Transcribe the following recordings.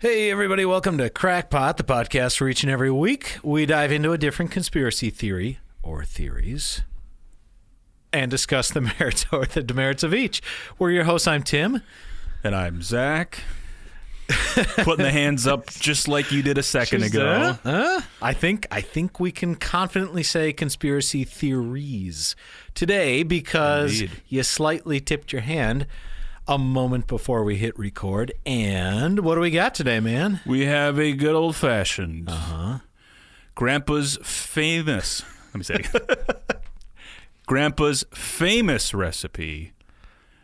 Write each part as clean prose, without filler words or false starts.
Hey, everybody, welcome to Crackpot, the podcast where each and every week we dive into a different conspiracy theory or theories and discuss the merits or the demerits of each. We're your hosts. I'm Tim. And I'm Zach. Putting the hands up just like you did a second ago. I think we can confidently say conspiracy theories today because Indeed. you slightly tipped your hand a moment before we hit record. And what do we got today, man? We have a good old-fashioned Grandpa's famous, let me say it again. Grandpa's famous recipe.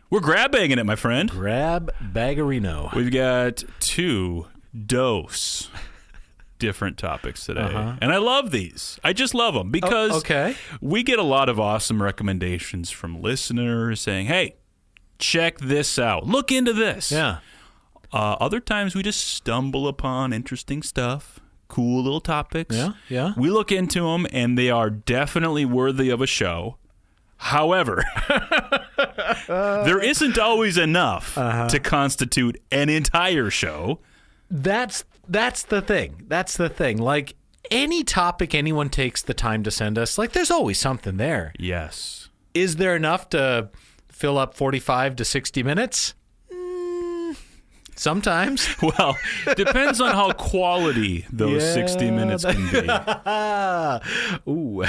We're grab-bagging it, my friend. Grab-baggerino. We've got two different topics today. And I love these. I just love them because we get a lot of awesome recommendations from listeners saying, hey, check this out. Look into this. Yeah. Other times we just stumble upon interesting stuff, cool little topics. Yeah. We look into them, and they are definitely worthy of a show. However, there isn't always enough to constitute an entire show. That's the thing. That's the thing. Like, any topic anyone takes the time to send us, like, there's always something there. Yes. Is there enough to fill up 45 to 60 minutes? Sometimes. Well, depends on how quality those 60 minutes can be. Ooh.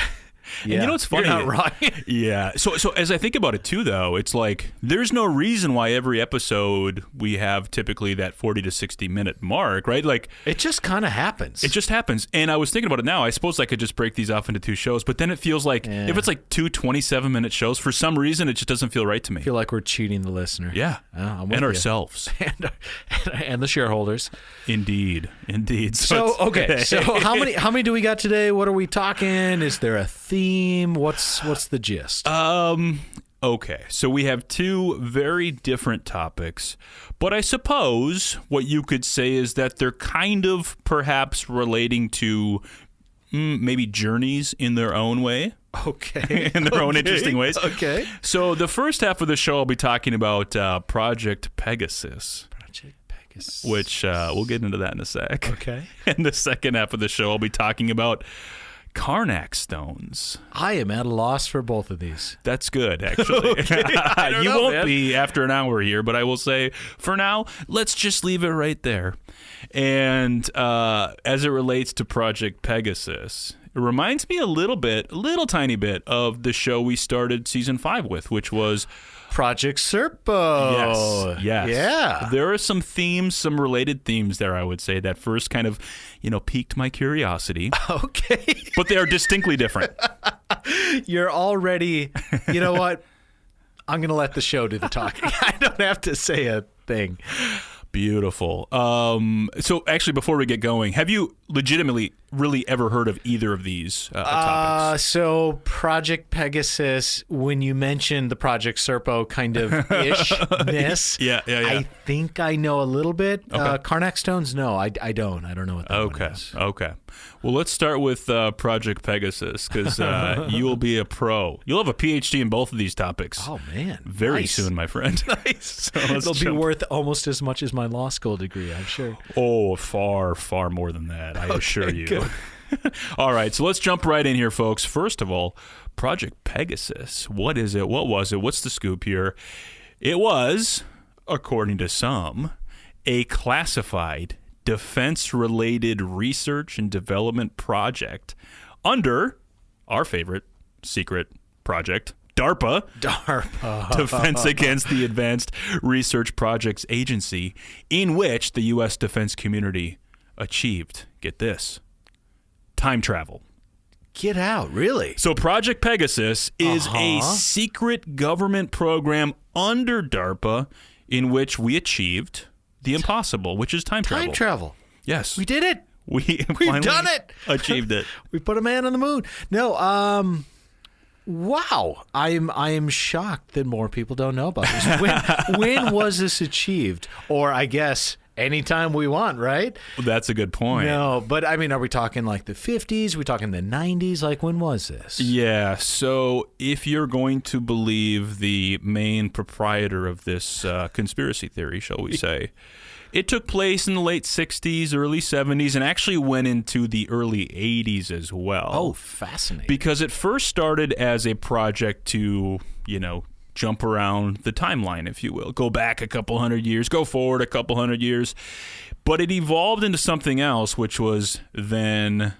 And you know what's funny? You're not wrong. Yeah. So as I think about it too, though, it's like there's no reason why every episode we have typically that 40 to 60 minute mark, right? Like it just kind of happens. It just happens. And I was thinking about it now. I suppose I could just break these off into two shows, but then it feels like if it's like two 27-minute shows, for some reason, it just doesn't feel right to me. I feel like we're cheating the listener. Yeah. And ourselves. and the shareholders. Indeed. So how many do we got today? What are we talking? Is there a theme? What's the gist? Okay, so we have two very different topics, but I suppose what you could say is that they're kind of perhaps relating to maybe journeys in their own way. Okay. In their own interesting ways. Okay. So the first half of the show, I'll be talking about Project Pegasus. Which we'll get into that in a sec. Okay. And the second half of the show, I'll be talking about Carnac Stones. I am at a loss for both of these. That's good, actually. You won't be after an hour here, but I will say, for now, let's just leave it right there. And as it relates to Project Pegasus, it reminds me a little tiny bit of the show we started season 5 with, which was Project Serpo. Yes. Yeah. There are some themes, some related themes there, I would say, that first kind of, piqued my curiosity. Okay. But they are distinctly different. You're already, you know what? I'm going to let the show do the talking. I don't have to say a thing. Beautiful. So actually, before we get going, have you legitimately really ever heard of either of these topics? So Project Pegasus, when you mentioned the Project Serpo kind of ishness, yeah. I think I know a little bit. Okay. Carnac Stones, no, I don't. I don't know what that one is. Okay. Well, let's start with Project Pegasus because you will be a pro. You'll have a PhD in both of these topics. Oh, man. Very nice. soon, my friend. Nice. So it'll be worth almost as much as my law school degree, I'm sure. Oh, far, far more than that, I assure you. Good. All right, so let's jump right in here, folks. First of all, Project Pegasus. What is it? What was it? What's the scoop here? It was, according to some, a classified defense-related research and development project under our favorite secret project, DARPA. Defense Against the Advanced Research Projects Agency, in which the U.S. defense community achieved, get this, time travel. Get out, really? So Project Pegasus is a secret government program under DARPA in which we achieved the impossible, which is time travel. Time travel. Yes. We did it. We've done it. Achieved it. We put a man on the moon. No, wow. I am shocked that more people don't know about this. When was this achieved? Or I guess anytime we want, right? Well, that's a good point. No, but I mean, are we talking like the 50s? Are we talking the 90s? Like, when was this? Yeah, so if you're going to believe the main proprietor of this conspiracy theory, shall we say, It took place in the late 60s, early 70s, and actually went into the early 80s as well. Oh, fascinating. Because it first started as a project to, jump around the timeline, if you will. Go back a couple hundred years, go forward a couple hundred years. But it evolved into something else, which was then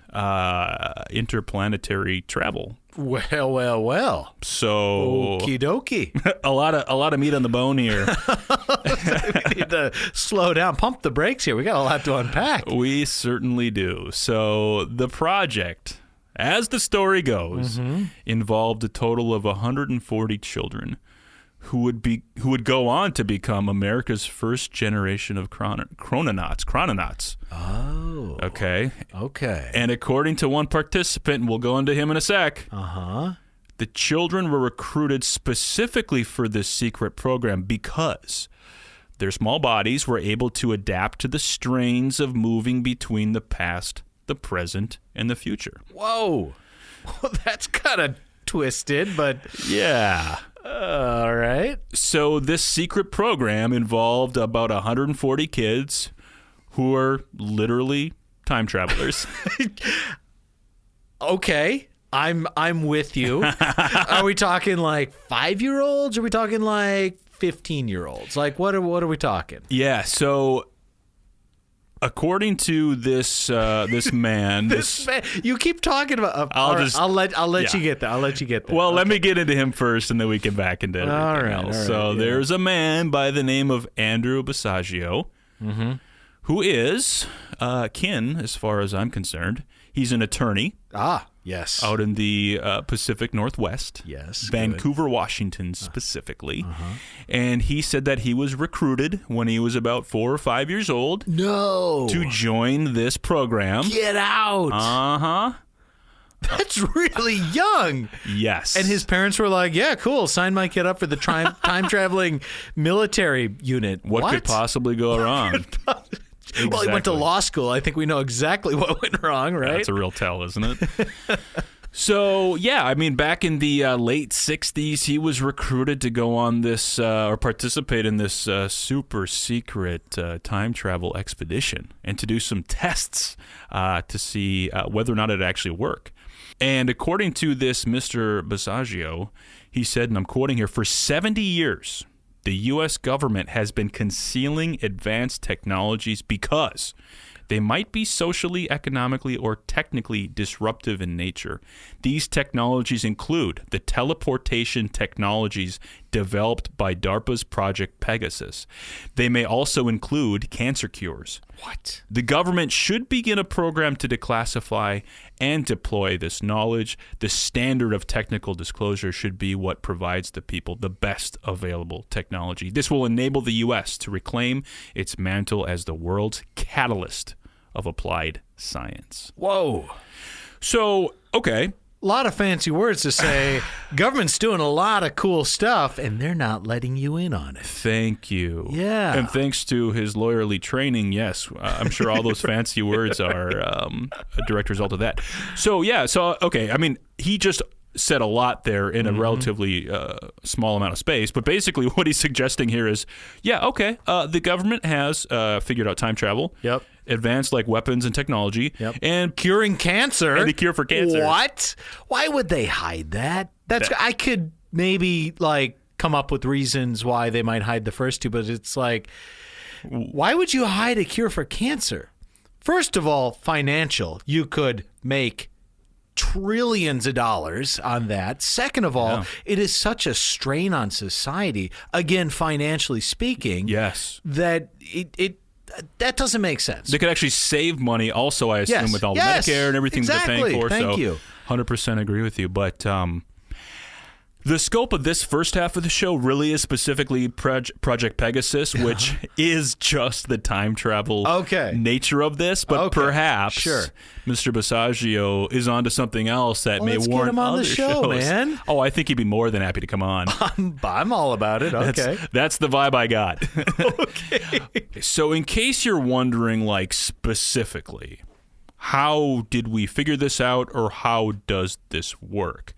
interplanetary travel. Well. So okie dokie. a lot of meat on the bone here. We need to slow down, pump the brakes here. We got a lot to unpack. We certainly do. So the project, as the story goes, involved a total of 140 children who would go on to become America's first generation of chrononauts. Oh. Okay. Okay. And according to one participant, and we'll go into him in a sec, the children were recruited specifically for this secret program because their small bodies were able to adapt to the strains of moving between the past, the present, and the future. Whoa. Well, that's kind of twisted, but yeah. All right. So this secret program involved about 140 kids who are literally time travelers. Okay. I'm with you. Are we talking like 5-year-olds? Are we talking like 15-year-olds? Like what are we talking? Yeah, so according to this man, this man, you keep talking about. I'll let you get there. I'll let you get there. Well, let me get into him first, and then we can back into everything all right, else. So there's a man by the name of Andrew Basiago, who is kin, as far as I'm concerned. He's an attorney. Yes. Out in the Pacific Northwest. Yes. Vancouver, Washington, specifically. And he said that he was recruited when he was about 4 or 5 years old. No. To join this program. Get out. That's really young. Yes. And his parents were like, yeah, cool. Sign my kid up for the time-traveling military unit. What could possibly go wrong? Exactly. Well, he went to law school. I think we know exactly what went wrong, right? That's a real tell, isn't it? So, yeah, I mean, back in the late 60s, he was recruited to go on this or participate in this super secret time travel expedition and to do some tests to see whether or not it actually worked. And according to this Mr. Basiago, he said, and I'm quoting here, for 70 years, the U.S. government has been concealing advanced technologies because they might be socially, economically, or technically disruptive in nature. These technologies include the teleportation technologies developed by DARPA's Project Pegasus. They may also include cancer cures. What? The government should begin a program to declassify and deploy this knowledge. The standard of technical disclosure should be what provides the people the best available technology. This will enable the U.S. to reclaim its mantle as the world's catalyst of applied science. Whoa. So, okay. A lot of fancy words to say government's doing a lot of cool stuff, and they're not letting you in on it. Thank you. Yeah. And thanks to his lawyerly training, yes, I'm sure all those fancy words are a direct result of that. So, yeah. So, okay. I mean, he just said a lot there in a relatively small amount of space. But basically what he's suggesting here is, yeah, okay, the government has figured out time travel. Yep. Advanced like weapons and technology. Yep. And curing cancer. And the cure for cancer. What? Why would they hide that? I could maybe like come up with reasons why they might hide the first two, but it's like, why would you hide a cure for cancer? First of all, financial. You could make trillions of dollars on that. Second of all, it is such a strain on society, again, financially speaking, yes, that that doesn't make sense. They could actually save money also, I assume, with all the Medicare and everything they're paying for. Thank you. 100% agree with you. But the scope of this first half of the show really is specifically Project Pegasus, which is just the time travel nature of this. But perhaps Mr. Basiago is onto something else that may warrant get him on other the show, shows. Man. Oh, I think he'd be more than happy to come on. I'm all about it. Okay. That's the vibe I got. Okay. So in case you're wondering, like, specifically, how did we figure this out, or how does this work?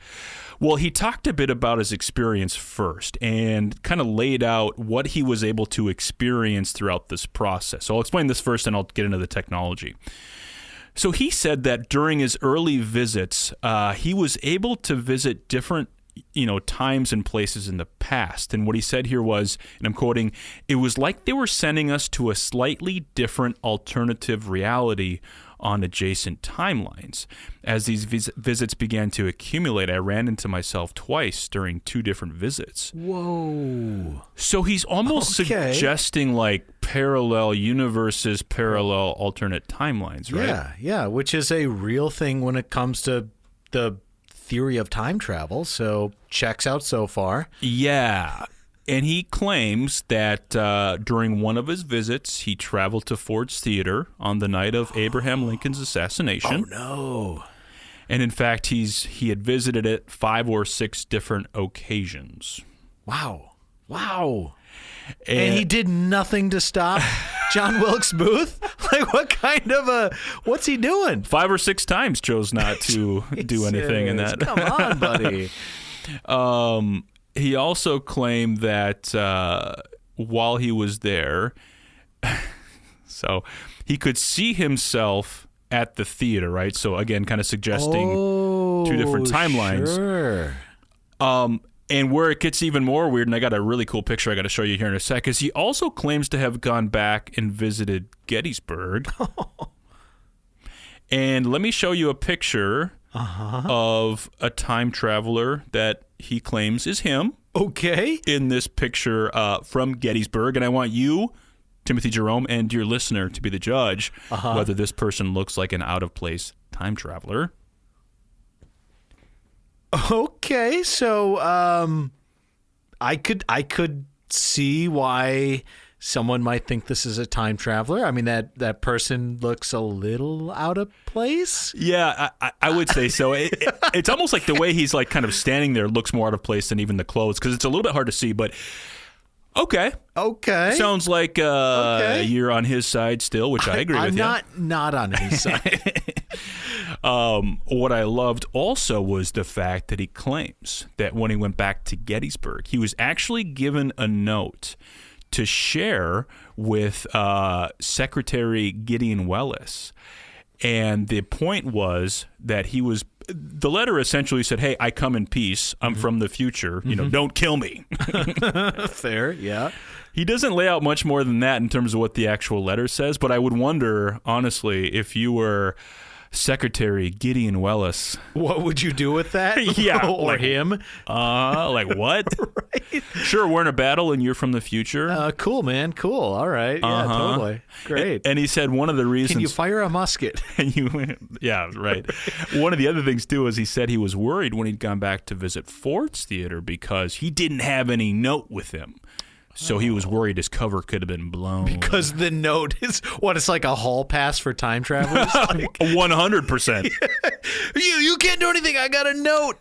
Well, he talked a bit about his experience first and kind of laid out what he was able to experience throughout this process. So I'll explain this first, and I'll get into the technology. So he said that during his early visits, he was able to visit different times and places in the past. And what he said here was, and I'm quoting, "It was like they were sending us to a slightly different alternative reality on adjacent timelines. As these visits began to accumulate, I ran into myself twice during 2 different visits." Whoa. So he's almost suggesting like parallel universes, parallel alternate timelines, right? Yeah, which is a real thing when it comes to the theory of time travel. So checks out so far. Yeah. And he claims that during one of his visits, he traveled to Ford's Theater on the night of Abraham Lincoln's assassination. Oh, no. And in fact, he had visited it 5 or 6 different occasions. Wow. And he did nothing to stop John Wilkes Booth? Like, what's he doing? 5 or 6 times chose not to do anything in that. Come on, buddy. He also claimed that while he was there, so he could see himself at the theater, right? So again, kind of suggesting 2 different timelines. Sure. And where it gets even more weird, and I got a really cool picture I got to show you here in a sec, is he also claims to have gone back and visited Gettysburg. And let me show you a picture of a time traveler that he claims is him. Okay. In this picture from Gettysburg. And I want you, Timothy Jerome, and your listener to be the judge whether this person looks like an out-of-place time traveler. Okay, so I could see why someone might think this is a time traveler. I mean, that person looks a little out of place. Yeah, I would say so. It's almost like the way he's like kind of standing there looks more out of place than even the clothes, because it's a little bit hard to see. But okay, sounds like you're on his side still, which I agree with you. I'm not on his side. What I loved also was the fact that he claims that when he went back to Gettysburg, he was actually given a note to share with Secretary Gideon Welles. And the point was that the letter essentially said, "Hey, I come in peace. I'm from the future. Don't kill me." Fair, yeah. He doesn't lay out much more than that in terms of what the actual letter says, but I would wonder, honestly, if you were Secretary Gideon Welles, what would you do with that? Yeah, or like him? Like what? Right. Sure, we're in a battle and you're from the future. Cool, man. Cool. All right. Yeah, totally. Great. And he said one of the reasons. Can you fire a musket? Yeah, right. One of the other things too is he said he was worried when he'd gone back to visit Ford's Theater because he didn't have any note with him. So he was worried his cover could have been blown. Because the note is, it's like a hall pass for time travelers? 100%. You can't do anything. I got a note.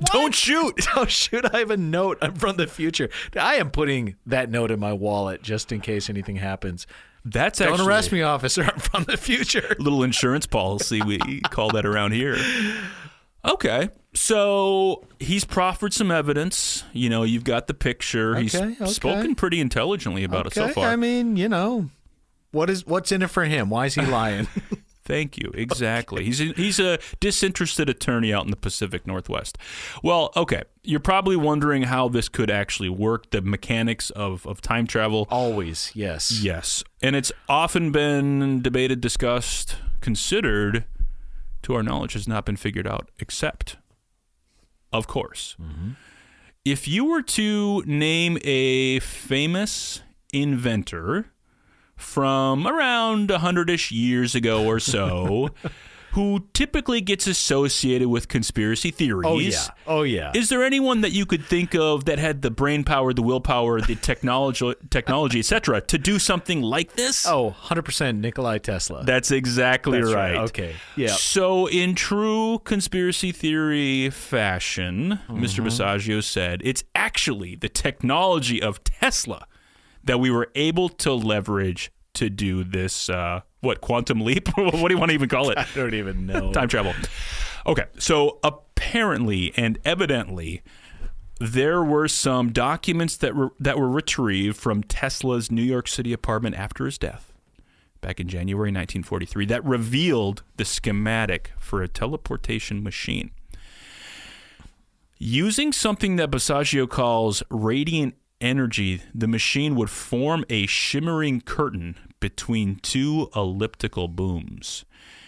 Don't shoot. Don't shoot. I have a note. I'm from the future. I am putting that note in my wallet just in case anything happens. Don't arrest me, officer. I'm from the future. Little insurance policy, we call that around here. Okay. So he's proffered some evidence. You've got the picture. Okay, he's spoken pretty intelligently about it so far. I mean, what's in it for him? Why is he lying? Thank you. Exactly. He's a disinterested attorney out in the Pacific Northwest. Well, okay. You're probably wondering how this could actually work, the mechanics of time travel. Always, yes. Yes. And it's often been debated, discussed, considered. To our knowledge, has not been figured out, except, of course, if you were to name a famous inventor from around 100-ish years ago or so, who typically gets associated with conspiracy theories. Oh, yeah. Is there anyone that you could think of that had the brain power, the willpower, the technology, etc., to do something like this? Oh, 100% Nikola Tesla. That's exactly right. Okay, yeah. So in true conspiracy theory fashion, Mr. Basiago said, it's actually the technology of Tesla that we were able to leverage to do this what, quantum leap? What do you want to even call it? I don't even know. Time travel. Okay, so apparently and evidently, there were some documents that were retrieved from Tesla's New York City apartment after his death back in January 1943 that revealed the schematic for a teleportation machine. Using something that Basiago calls radiant energy, the machine would form a shimmering curtain between two elliptical booms.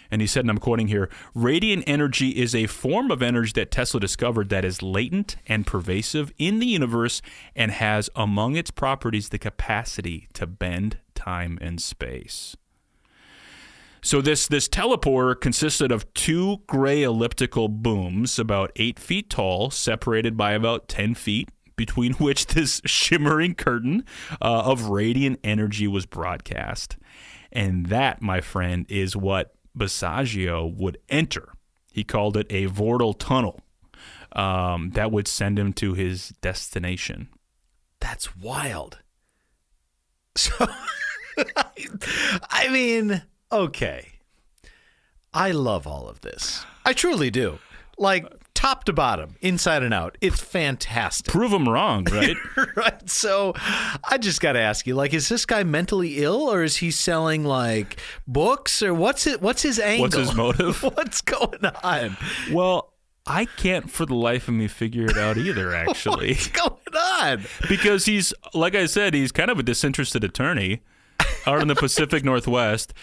And he said, and I'm quoting here, radiant energy is a form of energy that Tesla discovered that is latent and pervasive in the universe and has among its properties the capacity to bend time and space. So this teleporter consisted of two gray elliptical booms about 8 feet tall, separated by about 10 feet, between which this shimmering curtain of radiant energy was broadcast. And that, my friend, is what Basiago would enter. He called it a vortal tunnel that would send him to his destination. That's wild. So, I mean, okay. I love all of this. I truly do. Like, top to bottom, inside and out. It's fantastic. Prove him wrong, right? Right. So I just got to ask you, like, is this guy mentally ill, or is he selling like books, or what's his angle? What's his motive? What's going on? Well, I can't for the life of me figure it out either, actually. What's going on? Because he's, like I said, he's kind of a disinterested attorney out in the Pacific Northwest.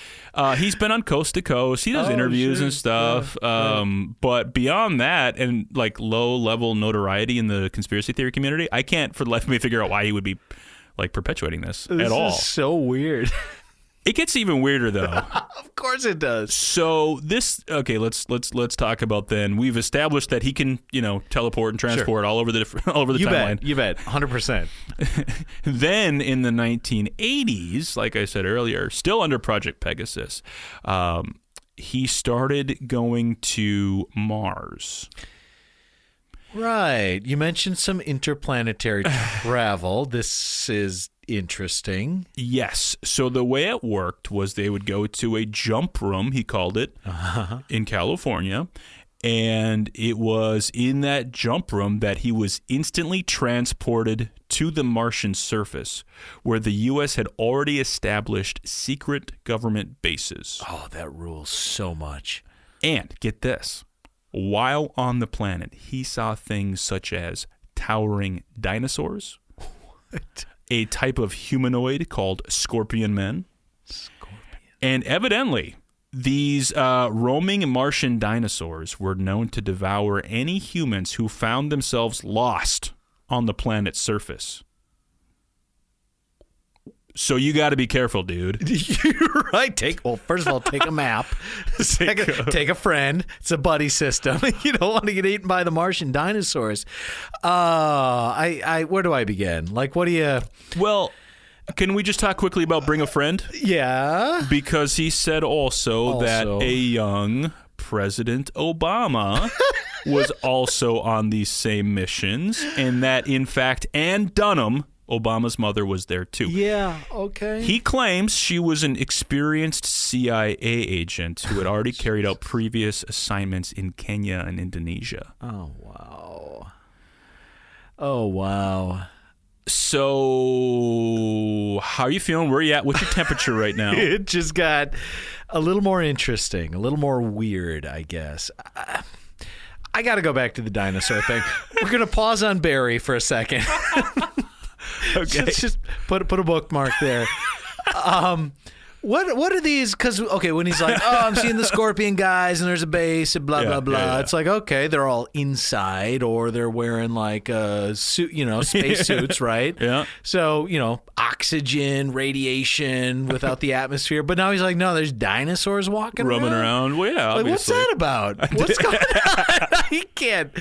He's been on Coast to Coast. He does interviews and stuff. Yeah. But beyond that, and like low-level notoriety in the conspiracy theory community, I can't for the life of me figure out why he would be like perpetuating this at all. This is so weird. It gets even weirder, though. Of course it does. So this, okay, let's talk about then. We've established that he can, teleport and transport all over the timeline. You bet, 100%. Then in the 1980s, like I said earlier, still under Project Pegasus, he started going to Mars. Right. You mentioned some interplanetary travel. This is interesting. Yes. So the way it worked was they would go to a jump room, he called it, in California. And it was in that jump room that he was instantly transported to the Martian surface, where the U.S. had already established secret government bases. Oh, that rules so much. And get this. While on the planet, he saw things such as towering dinosaurs, What? a type of humanoid called scorpion men, and evidently, these roaming Martian dinosaurs were known to devour any humans who found themselves lost on the planet's surface. So you got to be careful, dude. You're right. First of all, take a map. Take a friend. It's a buddy system. You don't want to get eaten by the Martian dinosaurs. Where do I begin? Like, what do you? Well, can we just talk quickly about bring a friend? Yeah. Because he said also that a young President Obama was also on these same missions, and that in fact Ann Dunham, Obama's mother, was there too. Yeah, okay. He claims she was an experienced CIA agent who had already carried out previous assignments in Kenya and Indonesia. Oh, wow. Oh, wow. So, how are you feeling? Where are you at? What's your temperature right now? It just got a little more interesting, a little more weird, I guess. I got to go back to the dinosaur thing. We're going to pause on Barry for a second. Okay. Let's just put a bookmark there. What are these? Because, okay, when he's like, I'm seeing the scorpion guys and there's a base and blah, blah, blah. Yeah. It's like, okay, they're all inside or they're wearing like a suit, space suits, right? Yeah. So, oxygen, radiation without the atmosphere. But now he's like, no, there's dinosaurs walking roaming around. Well, yeah, like, what's that about? What's going on? He can't.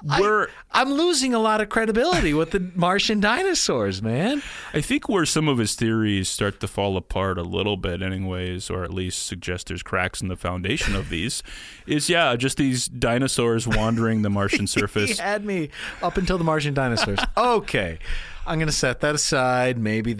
I'm losing a lot of credibility with the Martian dinosaurs, man. I think where some of his theories start to fall apart a little bit anyways, or at least suggest there's cracks in the foundation of these, is, just these dinosaurs wandering the Martian surface. He had me up until the Martian dinosaurs. Okay. I'm going to set that aside. Maybe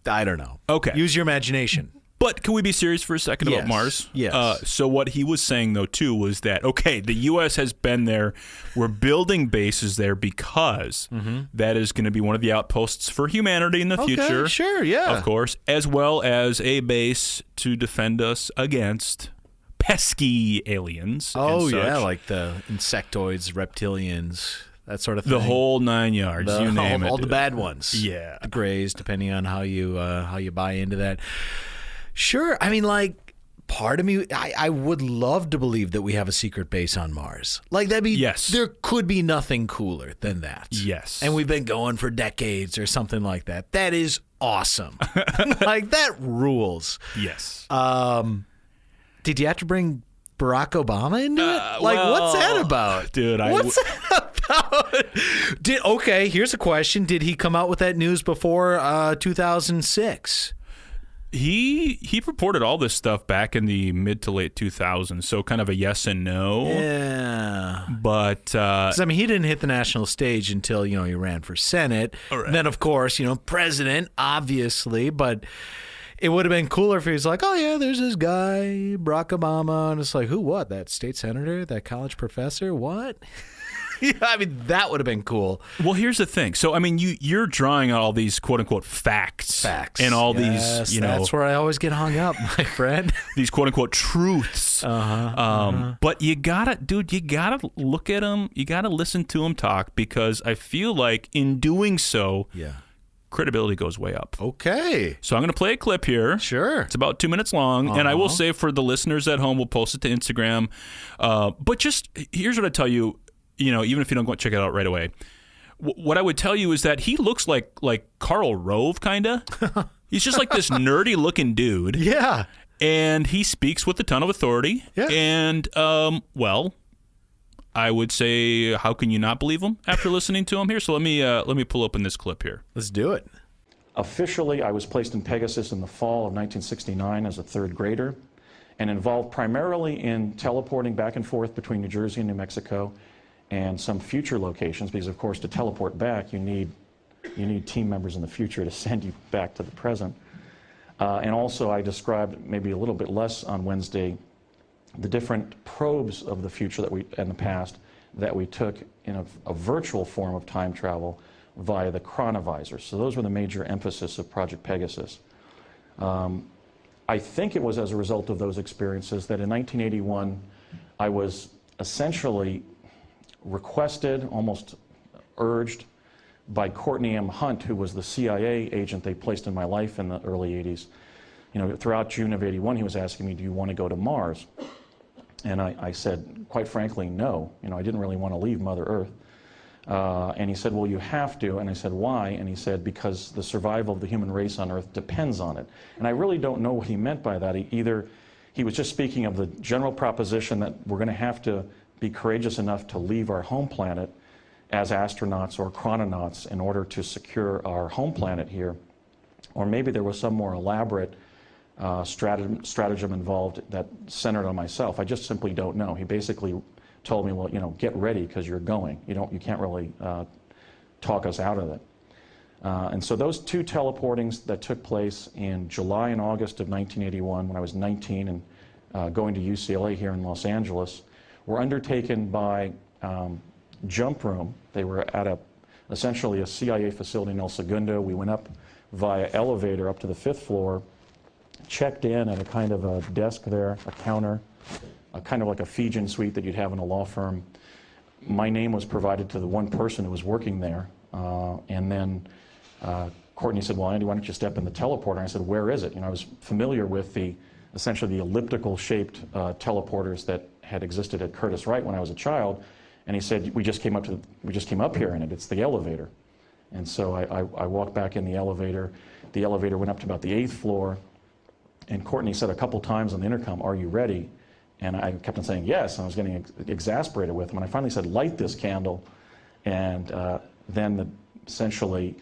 I don't know. Okay. Use your imagination. But can we be serious for a second about Mars? Yes. So what he was saying, though, too, was that, okay, the U.S. has been there. We're building bases there because that is going to be one of the outposts for humanity in the future. Sure, yeah. Of course, as well as a base to defend us against pesky aliens. Oh, and such. yeah, like the insectoids, reptilians, that sort of thing. The whole 9 yards, you name it. All the bad ones. Yeah. The grays, depending on how you buy into that. Sure. I mean, like, part of me, I would love to believe that we have a secret base on Mars. Like, that'd be, yes. There could be nothing cooler than that. Yes. And we've been going for decades or something like that. That is awesome. Like, that rules. Yes. Did you have to bring Barack Obama into it? What's that about? Dude, what's that about? Okay, here's a question. Did he come out with that news before 2006? He reported all this stuff back in the mid to late 2000s, so kind of a yes and no. Yeah. But I mean, he didn't hit the national stage until, he ran for Senate. Right. Then, of course, president, obviously, but it would have been cooler if he was like, oh, yeah, there's this guy, Barack Obama, and it's like, who, what, that state senator, that college professor, what? I mean, that would have been cool. Well, here's the thing. So, I mean, you're drawing out all these quote-unquote facts. And all these, that's where I always get hung up, my friend. These quote-unquote truths. But you gotta look at them. You gotta listen to them talk, because I feel like in doing so, credibility goes way up. Okay. So I'm going to play a clip here. Sure. It's about 2 minutes long, and I will say for the listeners at home, we'll post it to Instagram. But just here's what I tell you, even if you don't go check it out right away. What I would tell you is that he looks like Karl Rove, kind of. He's just like this nerdy-looking dude. Yeah. And he speaks with a ton of authority. Yeah. And, I would say, how can you not believe him after listening to him here? So let me pull open this clip here. Let's do it. Officially, I was placed in Pegasus in the fall of 1969 as a third grader and involved primarily in teleporting back and forth between New Jersey and New Mexico and some future locations, because, of course, to teleport back, you need team members in the future to send you back to the present. And also, I described maybe a little bit less on Wednesday the different probes of the future and the past that we took in a virtual form of time travel via the chronovisors. So those were the major emphasis of Project Pegasus. I think it was as a result of those experiences that in 1981 I was essentially requested, almost urged, by Courtney M. Hunt, who was the CIA agent they placed in my life in the early 80s. Throughout June of 81, he was asking me, do you want to go to Mars? And I said, quite frankly, no. I didn't really want to leave Mother Earth. And he said, well, you have to. And I said, why? And he said, because the survival of the human race on Earth depends on it. And I really don't know what he meant by that. He was just speaking of the general proposition that we're going to have to be courageous enough to leave our home planet as astronauts or chrononauts in order to secure our home planet here. Or maybe there was some more elaborate stratagem involved that centered on myself. I just simply don't know. He basically told me, well, get ready because you're going. You can't really talk us out of it. And so those two teleportings that took place in July and August of 1981, when I was 19 and going to UCLA here in Los Angeles, were undertaken by Jump Room. They were at essentially a CIA facility in El Segundo. We went up via elevator up to the 5th floor, checked in at a kind of a desk there, a counter, a kind of like a Fijian suite that you'd have in a law firm. My name was provided to the one person who was working there. And then Courtney said, well, Andy, why don't you step in the teleporter? And I said, where is it? I was familiar with essentially the elliptical-shaped teleporters that had existed at Curtiss-Wright when I was a child. And he said, we just came up here in it. It's the elevator. And so I walked back in the elevator. The elevator went up to about the 8th floor. And Courtney said a couple times on the intercom, are you ready? And I kept on saying yes. And I was getting exasperated with him. And I finally said, light this candle. And then essentially,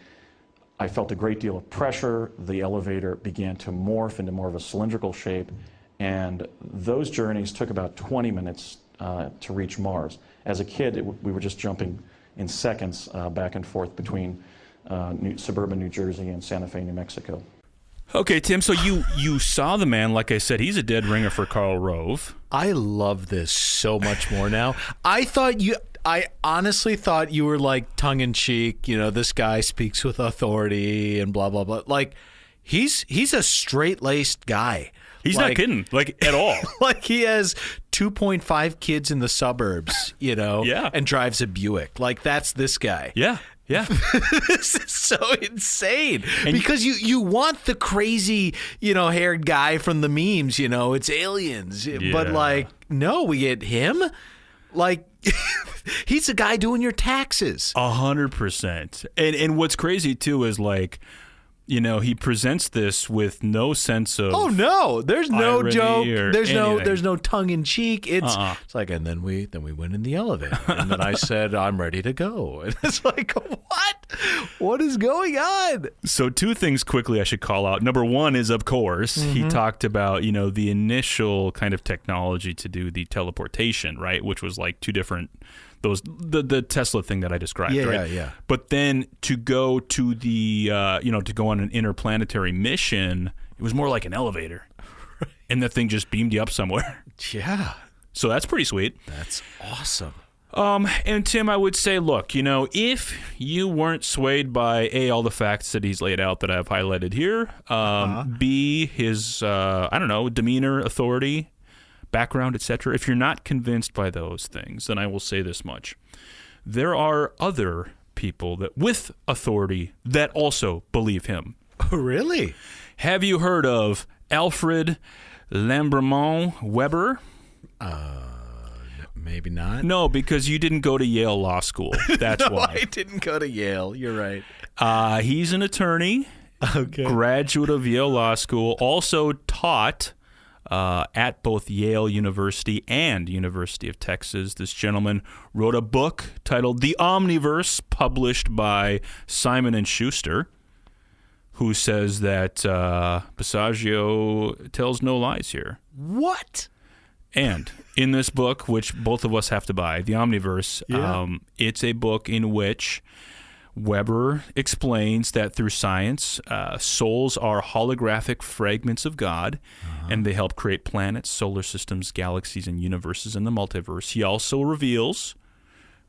I felt a great deal of pressure. The elevator began to morph into more of a cylindrical shape. And those journeys took about 20 minutes to reach Mars. As a kid, we were just jumping in seconds back and forth between suburban New Jersey and Santa Fe, New Mexico. Okay, Tim, so you saw the man. Like I said, he's a dead ringer for Karl Rove. I love this so much more now. I honestly thought you were like tongue-in-cheek, this guy speaks with authority and blah, blah, blah. Like, he's a straight-laced guy. He's not kidding, at all. Like, he has 2.5 kids in the suburbs, Yeah. and drives a Buick. Like, that's this guy. Yeah. This is so insane. Because you want the crazy, haired guy from the memes, it's aliens. Yeah. But, no, we get him. He's a guy doing your taxes. 100%. And what's crazy, too, is he presents this with no sense of there's no joke, there's no tongue in cheek. It's like, and then we went in the elevator, and then I said I'm ready to go, and it's like, what is going on? So 2 things quickly I should call out. Number 1 is, of course, he talked about the initial kind of technology to do the teleportation, right, which was 2 different. The Tesla thing that I described, right? Yeah. But then to go to the to go on an interplanetary mission, it was more like an elevator, and the thing just beamed you up somewhere. Yeah. So that's pretty sweet. That's awesome. And Tim, I would say, look, if you weren't swayed by all the facts that he's laid out that I've highlighted here, B, his demeanor, authority, background, etc. If you're not convinced by those things, then I will say this much. There are other people that with authority that also believe him. Oh, really? Have you heard of Alfred Lambremont Weber? Maybe not. No, because you didn't go to Yale Law School. That's No, why. I didn't go to Yale. You're right. He's an attorney, graduate of Yale Law School, also taught at both Yale University and University of Texas. This gentleman wrote a book titled The Omniverse, published by Simon & Schuster, who says that Basiago tells no lies here. What? And in this book, which both of us have to buy, The Omniverse, it's a book in which Weber explains that through science, souls are holographic fragments of God, and they help create planets, solar systems, galaxies, and universes in the multiverse. He also reveals,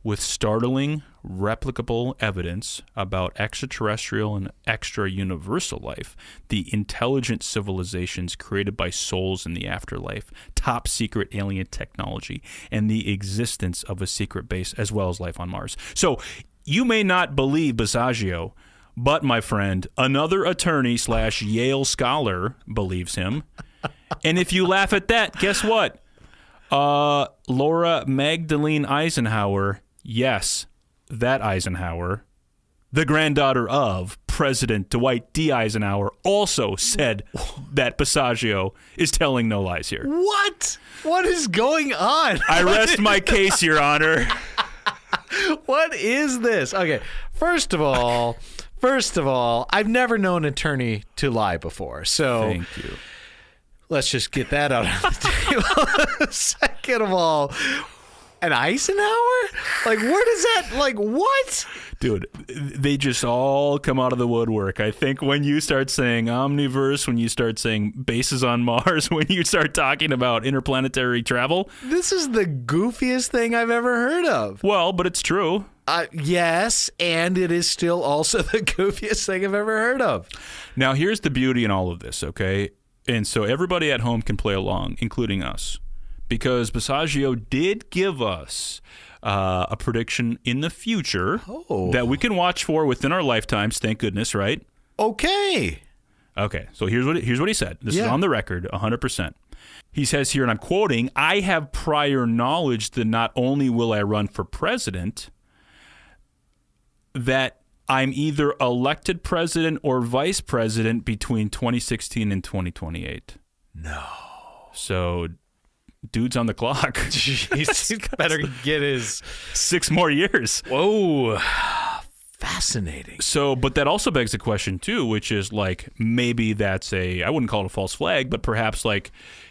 with startling, replicable evidence about extraterrestrial and extra-universal life, the intelligent civilizations created by souls in the afterlife, top-secret alien technology, and the existence of a secret base, as well as life on Mars. So, you may not believe Basiago, but, my friend, another attorney / Yale scholar believes him. And if you laugh at that, guess what? Laura Magdalene Eisenhower, yes, that Eisenhower, the granddaughter of President Dwight D. Eisenhower, also said that Basiago is telling no lies here. What? What is going on? I rest my case, Your Honor. What is this? Okay, first of all, I've never known an attorney to lie before. So Thank you. Let's just get that out of the table. Second of all, an Eisenhower? Where does that, what? Dude, they just all come out of the woodwork. I think when you start saying Omniverse, when you start saying bases on Mars, when you start talking about interplanetary travel. This is the goofiest thing I've ever heard of. Well, but it's true. Yes, and it is still also the goofiest thing I've ever heard of. Now, here's the beauty in all of this, okay? And so everybody at home can play along, including us. Because Basiago did give us a prediction in the future that we can watch for within our lifetimes, thank goodness, right? Okay, so here's what he said. This is on the record, 100%. He says here, and I'm quoting, "I have prior knowledge that not only will I run for president, that I'm either elected president or vice president between 2016 and 2028. No. So, dude's on the clock. He's better get his 6 more years. Whoa. Fascinating. So, but that also begs the question, too, which is maybe that's I wouldn't call it a false flag, but perhaps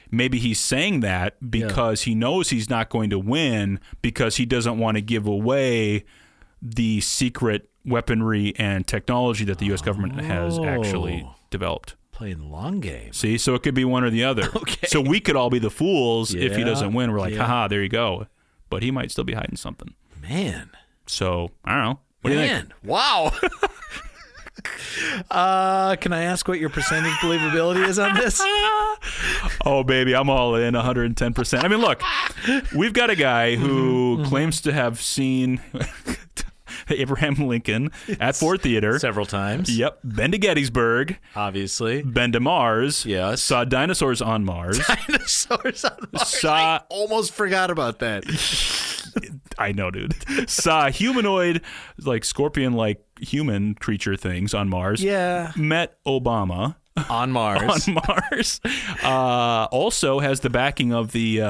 maybe he's saying that because he knows he's not going to win because he doesn't want to give away the secret weaponry and technology that the U.S. government has actually developed. playing long game. See, so it could be one or the other. Okay. So we could all be the fools if he Yeah, doesn't win. We're like, yeah. haha, there you go. But he might still be hiding something. Man. So, I don't know. What do you think? Wow. Can I ask what your percentage believability is on this? Oh, baby, I'm all in 110%. I mean, look, we've got a guy who claims to have seen Abraham Lincoln at Ford Theater. Several times. Yep. Been to Gettysburg. Obviously. Been to Mars. Yes. Saw dinosaurs on Mars. Dinosaurs on Mars. Saw- I almost forgot about that. I know, dude. Saw humanoid, like scorpion-like human creature things on Mars. Yeah. Met Obama On Mars. on Mars. Also has the backing of the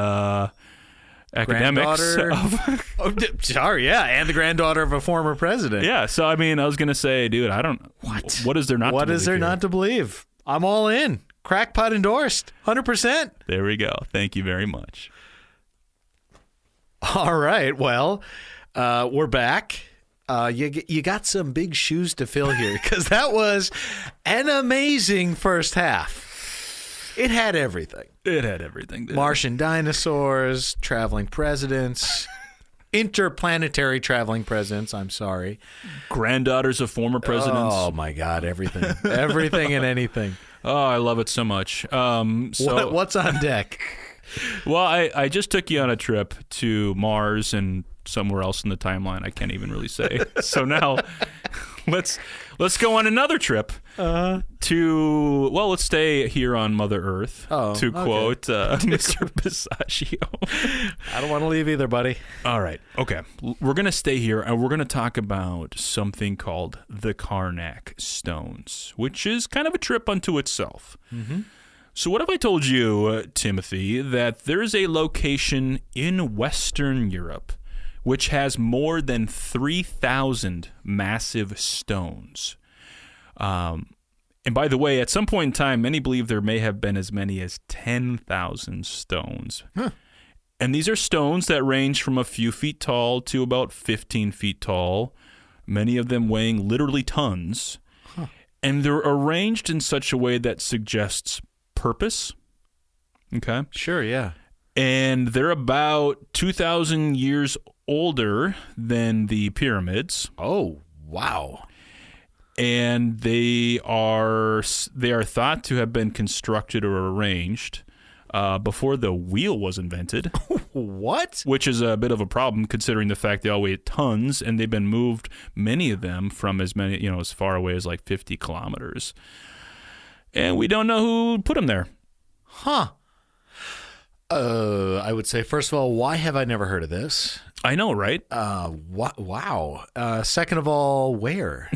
academics. Granddaughter. Sorry, yeah. And the granddaughter of a former president. Yeah. So, I mean, I was going to say, dude, I don't. What is there not to What believe is there here? not to believe? I'm all in. Crackpot endorsed. 100%. There we go. Thank you very much. All right. Well, we're back. You got some big shoes to fill here because that was an amazing first half. It had everything. It had everything. Didn't it? Martian dinosaurs, traveling presidents, interplanetary traveling presidents. I'm sorry. Granddaughters of former presidents. Oh, my God. Everything. Everything and anything. Oh, I love it so much. So What's on deck? Well, I just took you on a trip to Mars and somewhere else in the timeline. I can't even really say. So now let's go on another trip to, well, let's stay here on Mother Earth, to okay. quote Mr. Basiago. I don't want to leave either, buddy. All right. Okay. We're going to stay here and we're going to talk about something called the Carnac Stones, which is kind of a trip unto itself. Mm-hmm. So what if I told you, Timothy, that there's a location in Western Europe which has more than 3,000 massive stones? And by the way, at some point in time, many believe there may have been as many as 10,000 stones. Huh. And these are stones that range from a few feet tall to about 15 feet tall, many of them weighing literally tons. Huh. And they're arranged in such a way that suggests purpose. Okay. Sure, yeah. And they're about 2,000 years older than the pyramids. Oh, wow. And they are thought to have been constructed or arranged before the wheel was invented. What? Which is a bit of a problem considering the fact they all weigh tons and they've been moved, many of them, from as far away as like 50 kilometers. And we don't know who put them there. Huh. I would say, first of all, why have I never heard of this? I know, right? Wow. Second of all, where?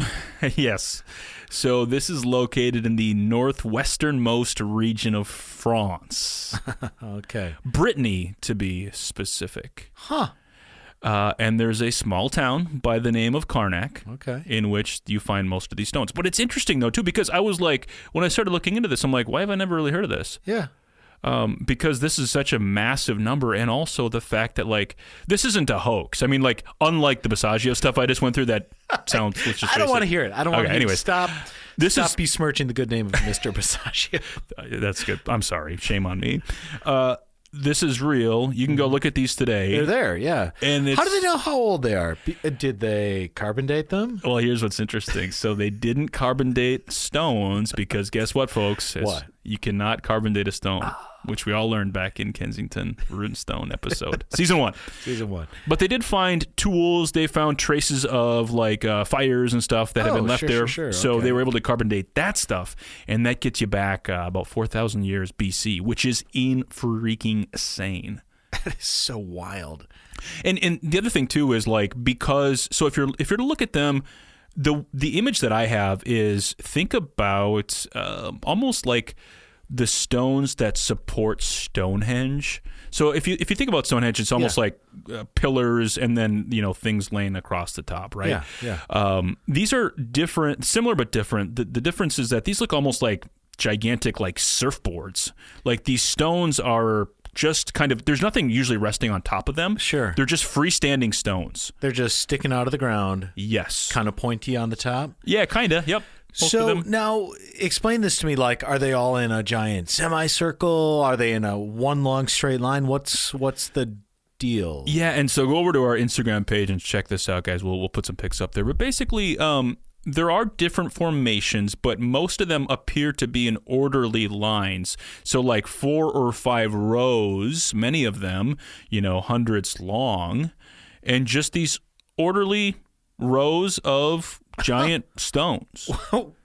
Yes. So this is located in the northwesternmost region of France. Okay. Brittany, to be specific. Huh. And there's a small town by the name of Carnac, Okay. in which you find most of these stones. But it's interesting, though, too, because I was like, when I started looking into this, I'm like, why have I never really heard of this? Yeah. Because this is such a massive number, and also the fact that, like, this isn't a hoax. I mean, like, unlike the Basiago stuff I just went through, that sounds, let's just I don't face want to it. hear it. I don't want to hear anyways. it. Stop This besmirching the good name of Mr. Basiago. That's good. I'm sorry. Shame on me. This is real. You can go look at these today. They're there, yeah. And how do they know how old they are? Did they carbon date them? Well, here's what's interesting. So they didn't carbon date stones because guess what, folks? What? You cannot carbon date a stone, which we all learned back in Kensington Root and Stone episode. Season 1. Season 1. But they did find tools. They found traces of like fires and stuff that had been left there. Sure. So Okay. they were able to carbon date that stuff. And that gets you back about 4,000 years BC, which is freaking insane. That is so wild. And the other thing too is like, because so if you're to look at them, the image that I have is, think about almost like the stones that support Stonehenge. So if you think about Stonehenge, it's almost like pillars and then things laying across the top, right? Yeah. These are different, similar but different. The difference is that these look almost like gigantic like surfboards. Like these stones are just kind of, there's nothing usually resting on top of them. Sure. They're just freestanding stones. They're just sticking out of the ground. Yes. Kind of pointy on the top. Yeah, kind of. Yep. most of So them. now explain this to me. Like, are they all in a giant semicircle? Are they in a one long straight line? What's the deal? Yeah, and so go over to our Instagram page and check this out, guys. We'll put some pics up there. But basically, there are different formations, but most of them appear to be in orderly lines. So like 4 or 5 rows, many of them, hundreds long, and just these orderly rows of giant stones.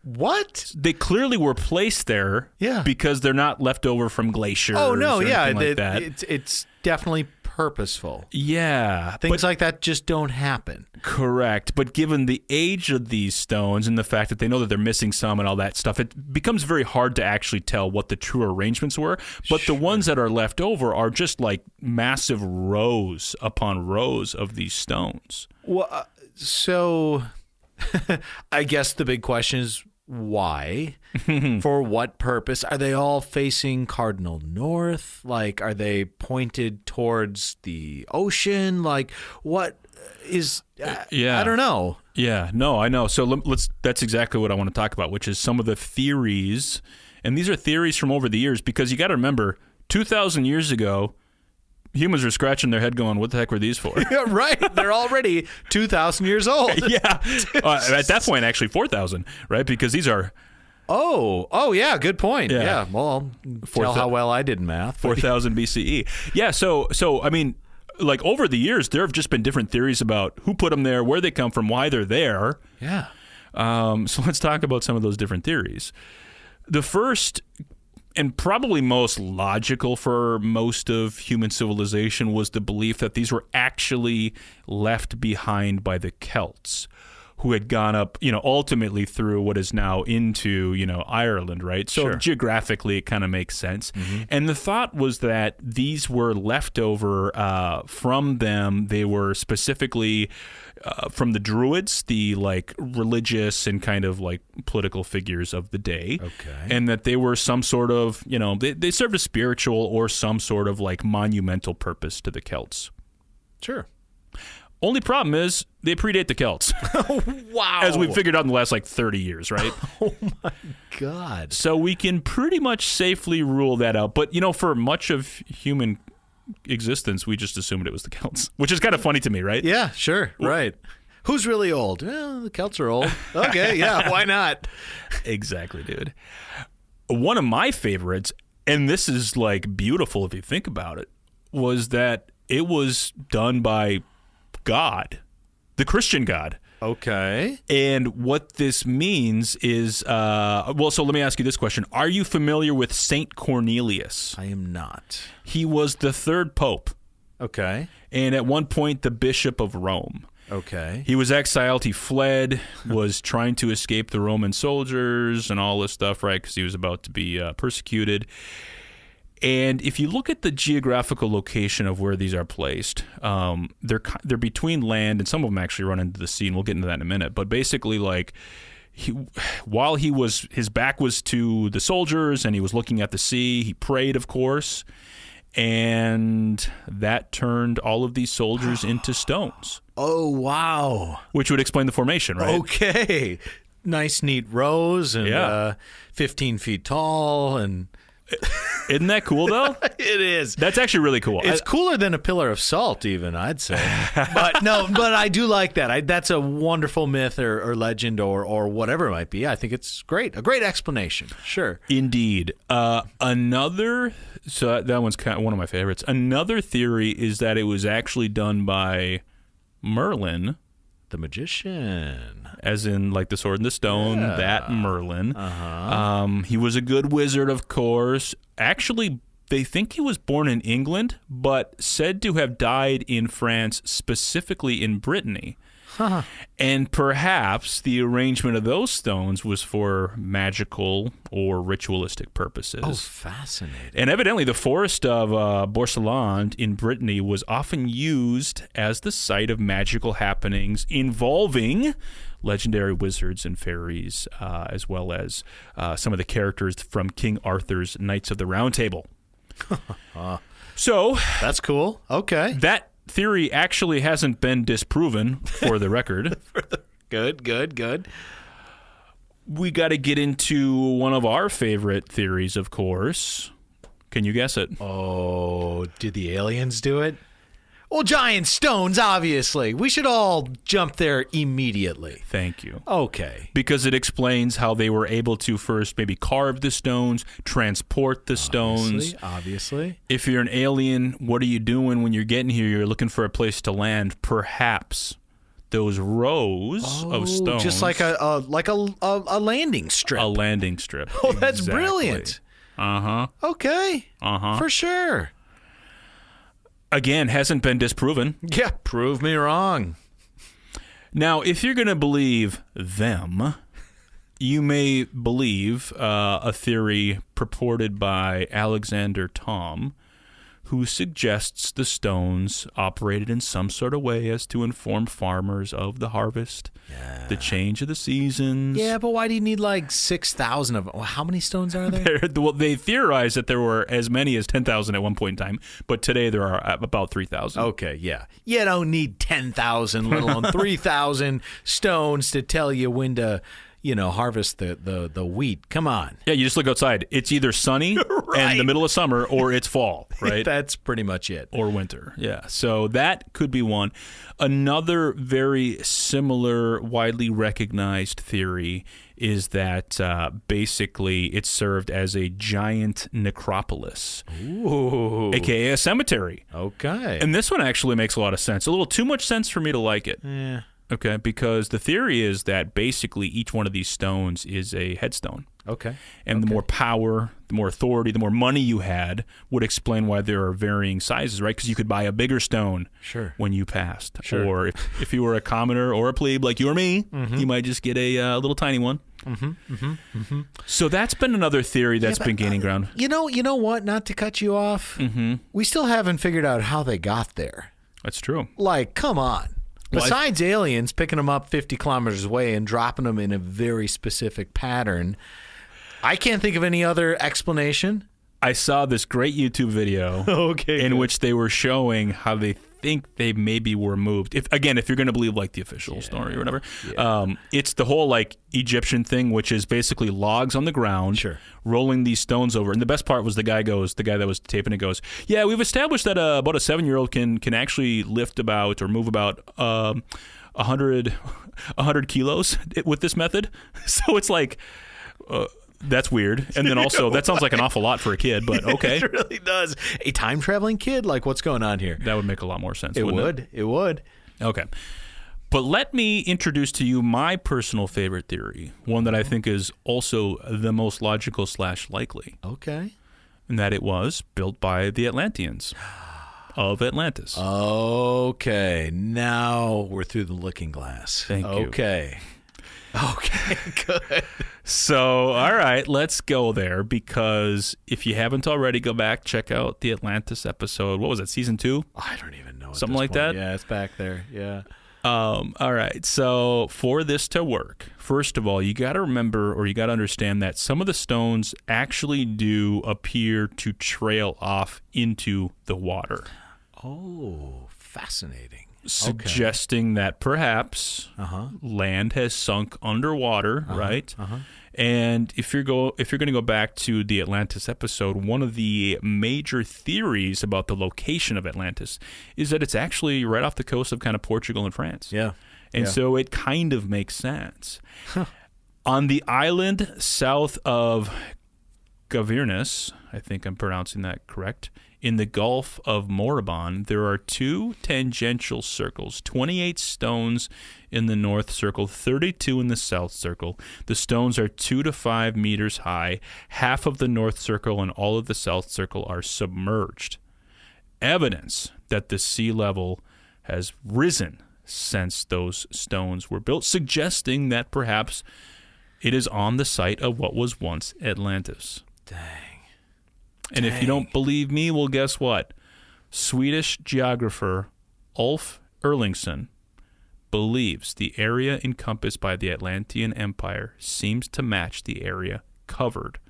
What? They clearly were placed there because they're not left over from glaciers. Oh, no, or yeah. anything like that. It's definitely purposeful. Yeah. Things like that just don't happen. Correct. But given the age of these stones and the fact that they know that they're missing some and all that stuff, it becomes very hard to actually tell what the true arrangements were. But the ones that are left over are just like massive rows upon rows of these stones. Well, so I guess the big question is why? For what purpose? Are they all facing cardinal north? Like, are they pointed towards the ocean? Like, what is... I don't know. Yeah, no, I know. So that's exactly what I want to talk about, which is some of the theories. And these are theories from over the years, because you got to remember, 2,000 years ago, humans are scratching their head going, what the heck were these for? Yeah, right. They're already 2,000 years old. Yeah. At that point, actually 4,000, right? Because these are... Oh, yeah, good point. Yeah. Yeah, well, tell how well I did in math. 4,000 BCE. Yeah, so I mean, like over the years, there have just been different theories about who put them there, where they come from, why they're there. Yeah. So let's talk about some of those different theories. The first and probably most logical for most of human civilization was the belief that these were actually left behind by the Celts, who had gone up, ultimately through what is now into, Ireland, right? So geographically, it kind of makes sense. Mm-hmm. And the thought was that these were left over from them. They were specifically from the Druids, the like religious and kind of like political figures of the day. Okay. And that they were some sort of, they served a spiritual or some sort of like monumental purpose to the Celts. Sure. Only problem is they predate the Celts. Wow. As we've figured out in the last 30 years, right? Oh my God. So we can pretty much safely rule that out. But, for much of human existence, we just assumed it was the Celts, which is kind of funny to me, right? Yeah, sure. Right. Who's really old? Well, the Celts are old. Okay, yeah, why not? Exactly, dude. One of my favorites, and this is like beautiful if you think about it, was that it was done by God, the Christian God. Okay. And what this means is, so let me ask you this question. Are you familiar with Saint Cornelius? I am not. He was the 3rd pope. Okay. And at one point, the bishop of Rome. Okay. He was exiled. He fled, was trying to escape the Roman soldiers and all this stuff, right? Because he was about to be persecuted. And if you look at the geographical location of where these are placed, they're between land, and some of them actually run into the sea, and we'll get into that in a minute. But basically, like, while his back was to the soldiers and he was looking at the sea, he prayed, of course, and that turned all of these soldiers into stones. Oh, wow. Which would explain the formation, right? Okay. Nice, neat rows, and 15 feet tall, and... Isn't that cool, though? It is. That's actually really cool. It's cooler than a pillar of salt, even, I'd say. But I do like that. That's a wonderful myth or legend or whatever it might be. I think it's great. A great explanation. Sure. Indeed. So that one's kind of one of my favorites. Another theory is that it was actually done by Merlin, the magician, as in like the sword and the stone, that Merlin. He was a good wizard, of course. Actually, they think he was born in England, but said to have died in France, specifically in Brittany. Huh. And perhaps the arrangement of those stones was for magical or ritualistic purposes. Oh, fascinating. And evidently the forest of Bourseland in Brittany was often used as the site of magical happenings involving legendary wizards and fairies, as well as some of the characters from King Arthur's Knights of the Round Table. So that's cool. Okay. That theory actually hasn't been disproven, for the record. Good. we got to get into one of our favorite theories, of course. Can you guess it? Oh, did the aliens do it? Well, giant stones, obviously. We should all jump there immediately. Thank you. Okay. Because it explains how they were able to first maybe carve the stones, transport the stones. Obviously. If you're an alien, what are you doing when you're getting here? You're looking for a place to land. Perhaps those rows of stones. Just like a landing strip. A landing strip. Oh, that's Exactly. brilliant. Uh-huh. Okay. Uh-huh. For sure. Again, hasn't been disproven. Yeah, prove me wrong. Now, if you're going to believe them, you may believe a theory purported by Alexander Thom, who suggests the stones operated in some sort of way as to inform farmers of the harvest, the change of the seasons. Yeah, but why do you need like 6,000 of them? Well, how many stones are there? Well, they theorize that there were as many as 10,000 at one point in time, but today there are about 3,000. Okay, yeah. You don't need 10,000, let alone 3,000 stones to tell you when to, harvest the wheat. Come on. Yeah, you just look outside. It's either sunny and the middle of summer, or it's fall, right? That's pretty much it. Or winter, yeah. So that could be one. Another very similar, widely recognized theory is that basically it served as a giant necropolis, a.k.a. a cemetery. Okay. And this one actually makes a lot of sense. A little too much sense for me to like it. Yeah. Okay, because the theory is that basically each one of these stones is a headstone. Okay. And the more power, the more authority, the more money you had would explain why there are varying sizes, right? Because you could buy a bigger stone when you passed. Sure. Or if you were a commoner or a plebe like you or me, you might just get a little tiny one. So that's been another theory that's been gaining ground. You know what? Not to cut you off, we still haven't figured out how they got there. That's true. Like, come on. Well, Besides aliens picking them up 50 kilometers away and dropping them in a very specific pattern, I can't think of any other explanation. I saw this great YouTube video in which they were showing how they think they maybe were moved. If you're going to believe like the official story or whatever, it's the whole like Egyptian thing, which is basically logs on the ground, rolling these stones over. And the best part was the guy that was taping it goes, yeah, we've established that about a 7-year-old can actually lift about or move about 100 kilos with this method. So it's like. That's weird. And then also, that sounds like an awful lot for a kid, but okay. It really does. A time-traveling kid? Like, what's going on here? That would make a lot more sense, It wouldn't would. It would. Okay. But let me introduce to you my personal favorite theory, one that I think is also the most logical / likely, Okay. and that it was built by the Atlanteans of Atlantis. Okay. Now we're through the looking glass. Thank you. Okay, good. So, all right, let's go there, because if you haven't already, go back, check out the Atlantis episode. What was it, season 2? I don't even know. Something like that? Yeah, it's back there. Yeah. All right, so for this to work, first of all, you got to remember, or you got to understand that some of the stones actually do appear to trail off into the water. Oh, fascinating. Suggesting that perhaps land has sunk underwater, right? And if you're going to go back to the Atlantis episode, one of the major theories about the location of Atlantis is that it's actually right off the coast of kind of Portugal and France. Yeah. And so it kind of makes sense. On the island south of Governus, I think I'm pronouncing that correct, in the Gulf of Morbihan, there are 2 tangential circles, 28 stones in the north circle, 32 in the south circle. The stones are 2 to 5 meters high. Half of the north circle and all of the south circle are submerged. Evidence that the sea level has risen since those stones were built, suggesting that perhaps it is on the site of what was once Atlantis. Dang. And if you don't believe me, well, guess what? Swedish geographer Ulf Erlingsson believes the area encompassed by the Atlantean Empire seems to match the area covered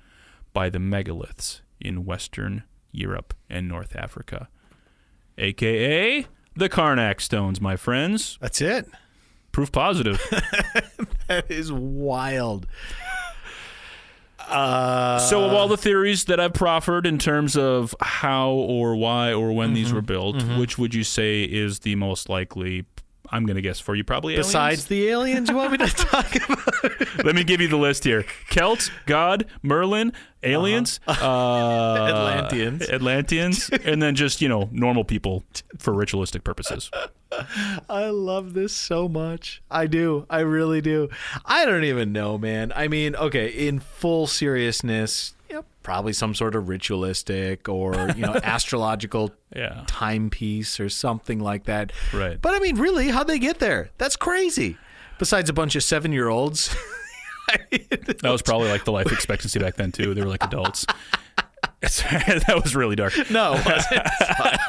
by the megaliths in Western Europe and North Africa, a.k.a. the Carnac Stones, my friends. That's it. Proof positive. That is wild. So of all the theories that I've proffered in terms of how or why or when these were built, which would you say is the most likely? I'm going to guess for you, probably aliens? Besides the aliens you want me to talk about? Let me give you the list here. Celts, God, Merlin, aliens, Atlanteans, and then just, normal people for ritualistic purposes. I love this so much. I do. I really do. I don't even know, man. I mean, okay, in full seriousness, probably some sort of ritualistic or, astrological timepiece or something like that. Right. But I mean, really, how'd they get there? That's crazy. Besides a bunch of 7-year-olds. That was probably like the life expectancy back then, too. They were like adults. That was really dark. No, it wasn't. It's fine.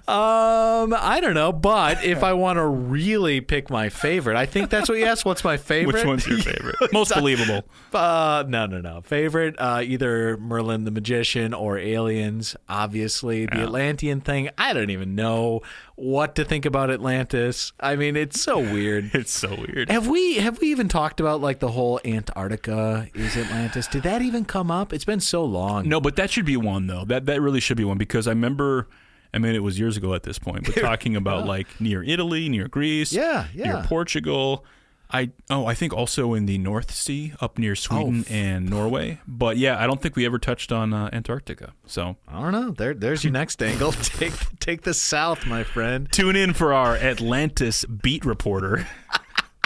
I don't know, but if I want to really pick my favorite, I think that's what you asked. What's my favorite? Which one's your favorite? Most believable. No. Favorite, either Merlin the Magician or Aliens. Obviously, the Atlantean thing. I don't even know what to think about Atlantis. I mean, it's so weird. It's so weird. Have we even talked about like the whole Antarctica is Atlantis? Did that even come up? It's been so long. No, but that should be one though. That really should be one because I remember. I mean, it was years ago at this point, but talking about like near Italy, near Greece, near Portugal. I think also in the North Sea, up near Sweden and Norway. But yeah, I don't think we ever touched on Antarctica. So I don't know. There's your next angle. Take the south, my friend. Tune in for our Atlantis beat reporter,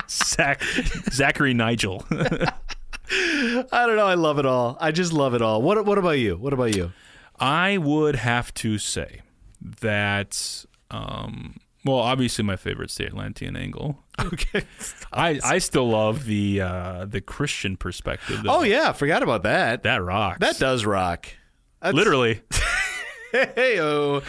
Zachary Nigel. I don't know. I love it all. I just love it all. What about you? What about you? I would have to say that, well, obviously my favorite's the Atlantean angle. Okay. I still love the Christian perspective. Oh, yeah. Forgot about that. That rocks. That does rock. Literally. Hey-o.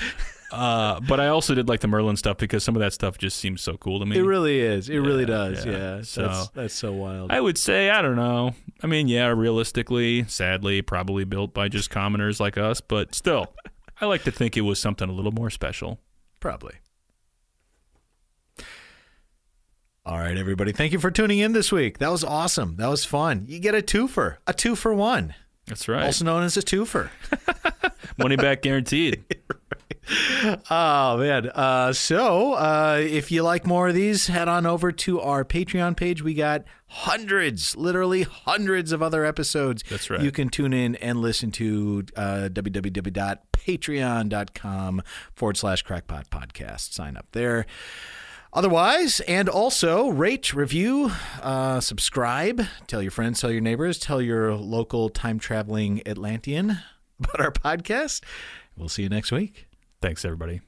But I also did like the Merlin stuff because some of that stuff just seems so cool to me. It really is. It really does. Yeah. So, that's so wild. I would say, I don't know. I mean, yeah, realistically, sadly, probably built by just commoners like us, but still, I like to think it was something a little more special. Probably. All right, everybody. Thank you for tuning in this week. That was awesome. That was fun. You get a twofer. A 2-for-1. That's right. Also known as a twofer. Money back guaranteed. Oh, man. So if you like more of these, head on over to our Patreon page. We got literally hundreds of other episodes. That's right. You can tune in and listen to www.patreon.com/Crackpot podcast. Sign up there. Otherwise, and also rate, review, subscribe, tell your friends, tell your neighbors, tell your local time-traveling Atlantean about our podcast. We'll see you next week. Thanks, everybody.